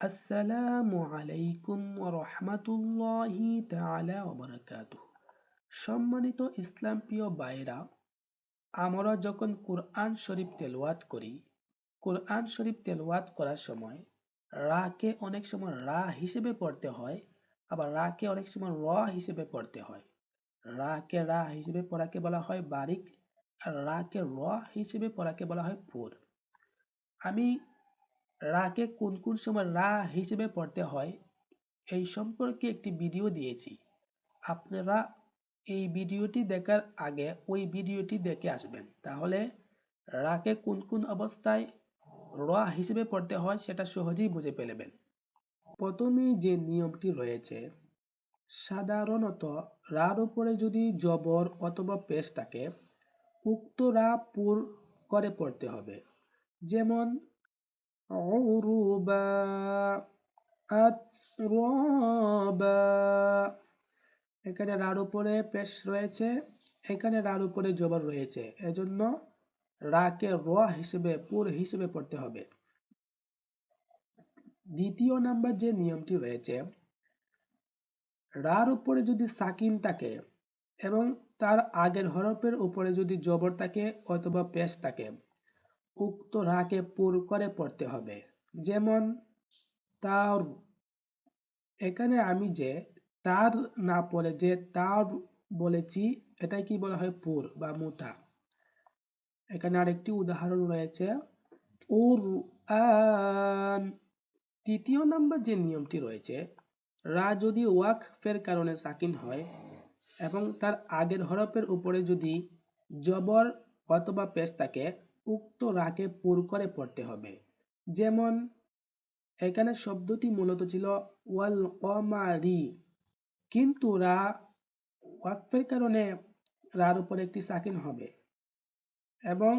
আসসালামু আলাইকুম ওয়া রাহমাতুল্লাহি তাআলা ওয়া বারাকাতুহু। সম্মানিত ইসলাম প্রিয় ভাইরা, আমরা যখন কোরআন শরীফ তেলাওয়াত করি, কোরআন শরীফ তেলাওয়াত করার সময় রাকে অনেক সময় রা হিসেবে পড়তে হয়, আবার রাকে অনেক সময় র হিসেবে পড়তে হয়। রাকে রা হিসেবে পড়াকে বলা হয় বারিক, আর রাকে র হিসেবে পড়াকে বলা হয় পুর। আমি রাকে কোন কোন সময় রা হিসেবে পড়তে হয় এই সম্পর্কে একটি ভিডিও দিয়েছি। আপনারা এই ভিডিওটি দেখার আগে ওই ভিডিওটি দেখে আসবেন, তাহলে রাকে কোন কোন অবস্থায় র হিসেবে পড়তে হয় সেটা সহজেই বুঝে ফেলবেন। প্রথমেই যে নিয়মটি রয়েছে, সাধারণত রার উপরে যদি জবর অথবা পেশ থাকে, উক্ত রা পুর করে পড়তে হবে। যেমন উরুবা, আতরাবা। এখানে রার উপরে পেশ রয়েছে, এখানে রার উপরে জবর রয়েছে, এজন্য রাকে র হিসেবে পুর হিসেবে পড়তে হবে। দ্বিতীয় নাম্বার যে নিয়মটি রয়েছে, রার উপরে যদি সাকিন থাকে এবং তার আগের হরফের উপরে যদি জবর থাকে অথবা পেশ থাকে, উক্ত রাকে পুর করে পড়তে হবে। যেমন তার, এখানে আমি যে তার না পড়ে যে তার বলেছি, এটাই কি বলা হয় পুর বা মুতা। এখানে আরেকটি উদাহরণ রয়েছে, কুরআন। তৃতীয় নাম্বার যে নিয়মটি রয়েছে, রা যদি ওয়াকফের কারণে সাকিন হয় এবং তার আগের হরফের উপরে যদি জবর অথবা পেশ থাকে, উক্ত রাকে পুর করে পড়তে হবে। যেমন এখানে শব্দটি মূলত ছিল ওয়াল কমারি, কিন্তু রা ওয়াকফের কারণে রার উপরে একটি সাকিন হবে এবং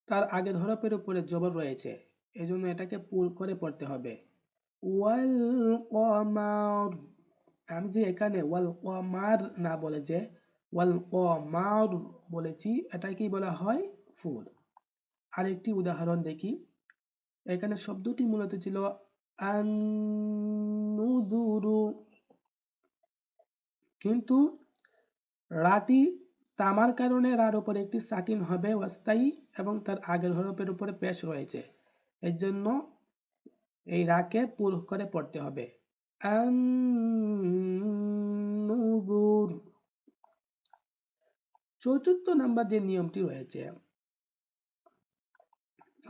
তার আগের হরফের উপরে জবর রয়েছে, এজন্য এটাকে পুর করে পড়তে হবে। ওয়াল কমার, আমি যে এখানে ওয়াল কমার না বলে যে ওয়াল কমার বলেছি, এটাকে বলা হয় ফুল। আরেকটি উদাহরণ দেখি, এখানে শব্দটি মূলত ছিল আন-নুযুরু, কিন্তু রাটি তামার কারণে রার উপরে একটি সাকিন হবে অস্থায়ী এবং তার আগের হরফের উপরে পেশ রয়েছে, এর জন্য এই রাকে পুর করে পড়তে হবে। আন-নুযুর। চতুর্থ নাম্বার যে নিয়মটি রয়েছে,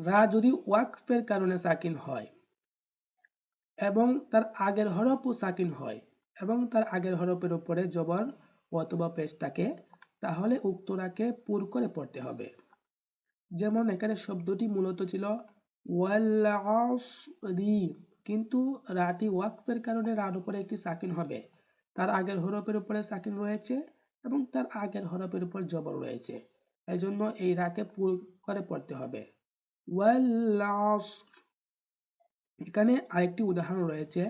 রা যদি ওয়াকফের কারণে সাকিন হয় এবং তার আগের হরফও সাকিন হয় এবং তার আগের হরফের উপরে জবর অথবা পেশ থাকে, তাহলে উক্ত রাকে পুর করে পড়তে হবে। যেমন এখানে শব্দটি মূলত ছিল ওয়াল আসরি, কিন্তু রাটি ওয়াকফের কারণে রার উপরে একটি সাকিন হবে, তার আগের হরফের উপরে সাকিন রয়েছে এবং তার আগের হরফের উপর জবর রয়েছে, এই জন্য এই রাকে পুর করে পড়তে হবে। ওয়াল আসর। এখানে আরেকটি উদাহরণ রয়েছে,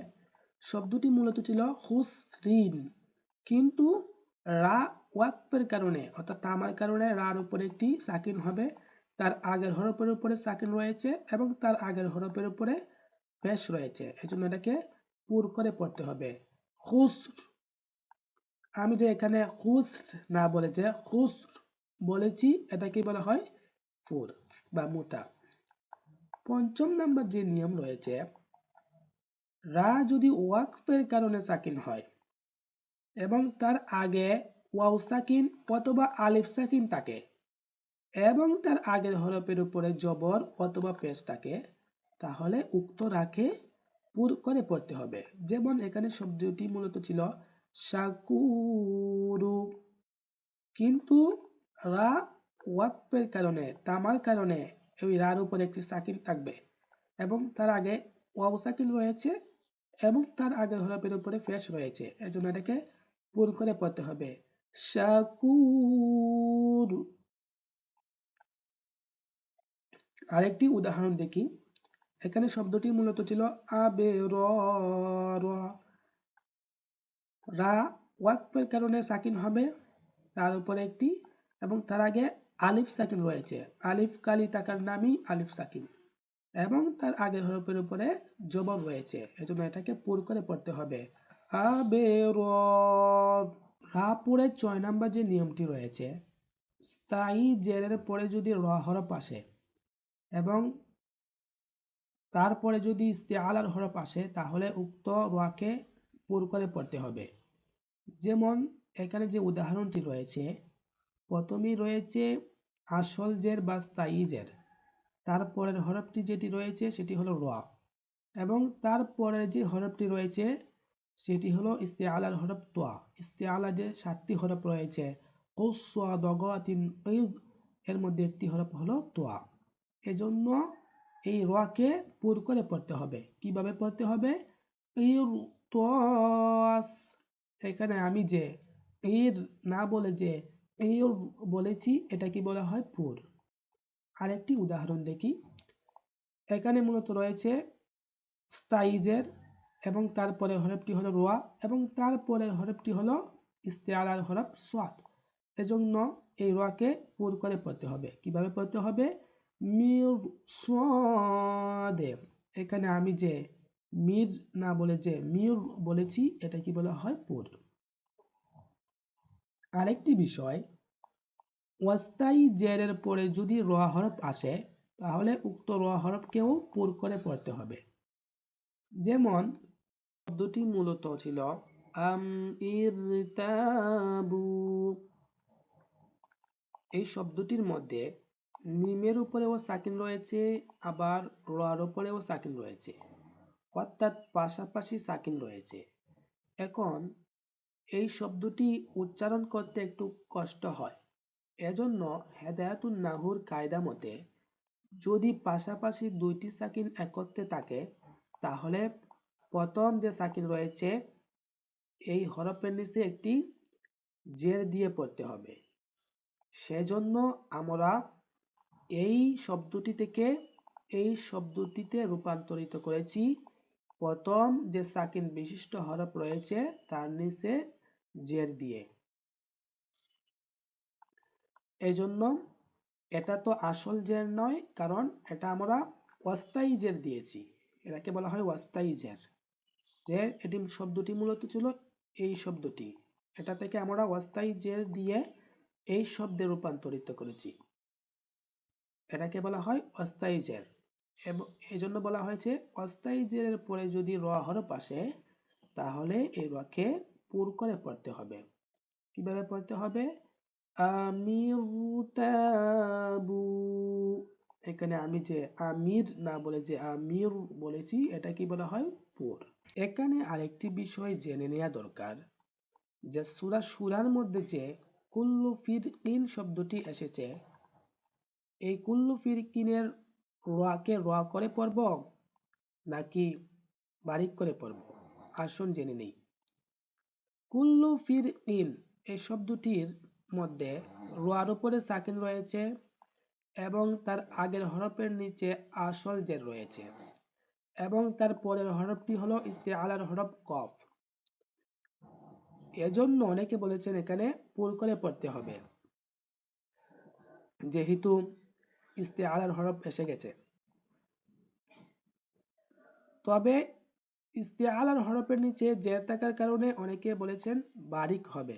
শব্দটি মূলত ছিল হুসরিন, কিন্তু রা ওয়াকফের কারণে অর্থাৎ তামার কারণে রার উপরে একটি সাকিন হবে, তার আগের হরফের উপরে সাকিন রয়েছে এবং তার আগের হরফের উপরে পেশ রয়েছে, এই জন্য এটাকে পুর করে পড়তে হবে। হুসর, আমি যে এখানে হুসর না বলে যে হুসর বলেছি, এটাকে বলা হয় ফুর বা মুতা। পঞ্চম নাম্বার যে নিয়ম রয়েছে, রা যদি ওয়াকফের কারণে সাকিন হয় এবং তার আগে ওয়াও সাকিন অথবা আলিফ সাকিন থাকে এবং তার আগের হরফের উপরে জবর অথবা পেশ থাকে, তাহলে উক্ত রাকে পুর করে পড়তে হবে। যেমন এখানে শব্দটি মূলত ছিল শাকুরু, কিন্তু রা ওয়াকফের কারণে তামার কারণে ওই রার উপরে একটি সাকিন থাকবে এবং তার আগে ওয়াও সাকিন রয়েছে এবং তার আগের হরফের উপরে পেশ রয়েছে, এজন্য এটাকে পুর করে পড়তে হবে। শাকুর। আরেকটি উদাহরণ দেখি, এখানে শব্দটি মূলত ছিল আবে র, রা ওয়াকফের কারণে সাকিন হবে তার উপরে একটি এবং তার আগে আলিফ সাকিন রয়েছে, আলিফ কালি থাকার নামই আলিফ সাকিন, এবং তার আগের হরফের উপরে জবর রয়েছে, এজন্য এটাকে পুর করে পড়তে হবে। আবে র। রা পড়ে 6 নাম্বার যে নিয়মটি রয়েছে, স্থায়ী জেরের পরে যদি র হরফ আসে এবং তারপরে যদি ইস্তেআলার হরফ আসে তাহলে উক্ত রকে পুর করে পড়তে হবে। যেমন এখানে যে উদাহরণটি রয়েছে, প্রথমেই রয়েছে আসল জের বা স্থায়ী জের, তারপরের হরফটি যেটি রয়েছে সেটি হলো র, এবং তারপরের যে হরফটি রয়েছে সেটি হলো ইস্তেআলার হরফ তোয়া। ইস্তেআলা যে 7টি হরফ রয়েছে, এর মধ্যে একটি হরফ হলো তোয়া। এজন্য এই রকে পুর করে পড়তে হবে। কিভাবে পড়তে হবে? ইরতাস। এখানে আমি যে ইর না বলে যে ইর বলেছি, এটা কি বলা হয়? পুর। আরেকটি উদাহরণ দেখি। এখানে মূলত রয়েছে স্থায়ী জের এবং তারপরে হরফটি হলো রোয়া এবং তারপরের হরফটি হলো ইস্তেআলার হরফ সাদ। এজন্য এই রকে পুর করে পড়তে হবে। কিভাবে পড়তে হবে? মির সাদে। এখানে আমি যে মির না বলে যে মির বলেছি, এটা কি বলা হয়? পুর। আরেকটি বিষয়, অস্থায়ী জেরের পরে যদি র হরফ আসে তাহলে উক্ত র হরফকেও পুর করে পড়তে হবে। যেমন শব্দটি মূলত ছিল ইরতাবু। এই শব্দটির মধ্যে মিমের উপরেও সাকিন রয়েছে, আবার র উপরেও সাকিন রয়েছে, অর্থাৎ পাশাপাশি সাকিন রয়েছে। এখন এই শব্দটি উচ্চারণ করতে একটু কষ্ট হয়, এজন্য হেদায়াতুন নাহুর কায়দা মতে যদি পাশাপাশি দুইটি সাকিন একত্রে থাকে তাহলে প্রথম যে সাকিন রয়েছে এই হরফের নিচে একটি জের দিয়ে পড়তে হবে। সেজন্য আমরা এই শব্দটি থেকে এই শব্দটিতে রূপান্তরিত করেছি। প্রথম যে সাকিন বিশিষ্ট হরফ রয়েছে তার নিচে জের দিয়ে। এজন্য এটা তো আসল জের নয়, কারণ এটা আমরা অস্থায়ী জের দিয়েছি। এটাকে বলা হয় অস্থায়ী জের। যে এটি শব্দটি মূলত ছিল এই শব্দটি, এটা থেকে আমরা অস্থায়ী জের দিয়ে এই শব্দে রূপান্তরিত করেছি। এটাকে বলা হয় অস্থায়ী জের। এবং এই জন্য বলা হয়েছে অস্থায়ী জেরের পরে যদি র হরফ আসে তাহলে এই রকে পুর করে পড়তে হবে। কিভাবে পড়তে হবে? আমিরতাবু। এখানে আমি যে আমির না বলে যে আমির বলেছি, এটা কি বলা হয়? পুর। এখানে আরেকটি বিষয় জেনে নেওয়া দরকার, যে সূরা শুরার মধ্যে যে কুল্লু ফিরকিন শব্দটি এসেছে, এই কুল্লু ফিরকিনের রকে র করে পড়ব নাকি বারিক করে পড়ব? আসুন জেনে নেই। কুল্লু ফিরকিন এই শব্দটির মধ্যে রোয়ার উপরে সাকিন রয়েছে এবং তার আগের হরফের নিচে আসল জের রয়েছে এবং তার পরের হরফটি হলো ইস্তেআলার হরফ কফ। এজন্য অনেকে বলেছেন এখানে পুর করে পড়তে হবে, যেহেতু ইস্তেআলার হরফ এসে গেছে। তবে ইস্তেআলার হরফের নিচে জের থাকার কারণে অনেকে বলেছেন বারিক হবে।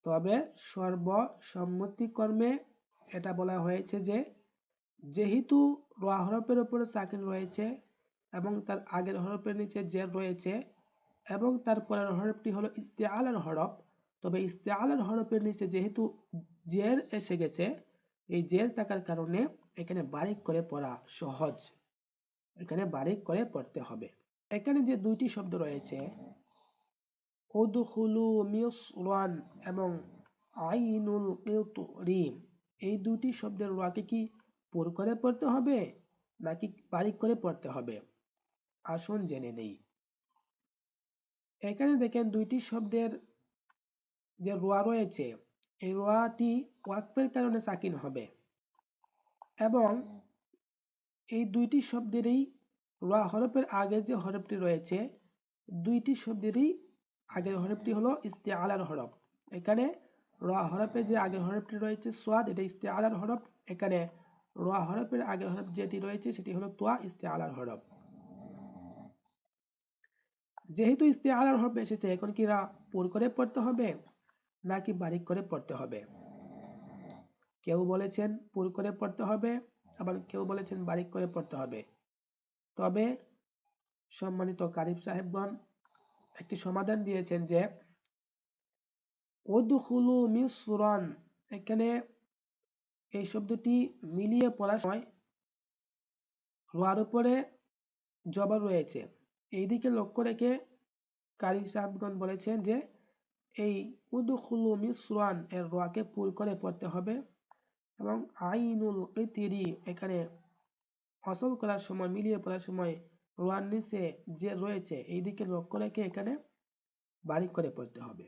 তবে সর্বসম্মতিক্রমে এটা বলা হয়েছে যে যেহেতু র হরফের উপরে সাকিন রয়েছে এবং তার আগের হরফের নিচে জের রয়েছে এবং তারপরের হরফটি হলো ইস্তেআলার হরফ, তবে ইস্তেআলার হরফের নিচে যেহেতু জের এসে গেছে, এই জের থাকার কারণে এখানে বারিক করে পড়া সহজ। এখানে বারিক করে পড়তে হবে। এখানে যে দুইটি শব্দ রয়েছে উদখুলু মিসরান এবং আইনুল কিতরিম, এই দুটি শব্দের রকে কি পুর করে পড়তে হবে নাকি বারিক করে পড়তে হবে? আসুন জেনে নেই। এখানে দেখেন দুইটি শব্দের যে রোয়া রয়েছে, এই রোয়াটি ওয়াকফের কারণে সাকিন হবে এবং এই দুইটি শব্দেরই রোয়া হরফের আগে যে হরফটি রয়েছে, দুইটি শব্দেরই আগের হরফটি হলো ইস্তেআলার হরফ। এখানে র হরফে যে আগের হরফটি রয়েছে সোয়াদ, এটা ইস্তেআলার হরফ। এখানে র হরফের আগের হরফ যেটি রয়েছে সেটি হলো তোয়া ইস্তেআলার হরফ। যেহেতু ইস্তেআলার হরফ এসেছে, এখন কি রা পুর করে পড়তে হবে নাকি বারিক করে পড়তে হবে? কেউ বলেছেন পুর করে পড়তে হবে, আবার কেউ বলেছেন বারিক করে পড়তে হবে। তবে সম্মানিত কারিম সাহেবগণ একটি সমাধান দিয়েছেন যে উদখুলু মিসরান, এখানে এই শব্দটি মিলিয়ে পড়ার সময় রোয়ার উপরে জবর রয়েছে, এই দিকে লক্ষ্য রেখে কারি সাহেবগণ বলেছেন যে এই উদখুলু মিসরান এর রোয়াকে পুর করে পড়তে হবে, এবং আইনুল কিতিরি এখানে ফসল করার সময় মিলিয়ে পড়ার সময় রোয়ার নিচে যে রয়েছে এই দিকে লক্ষ্য রেখে এখানে বারিক করে পড়তে হবে।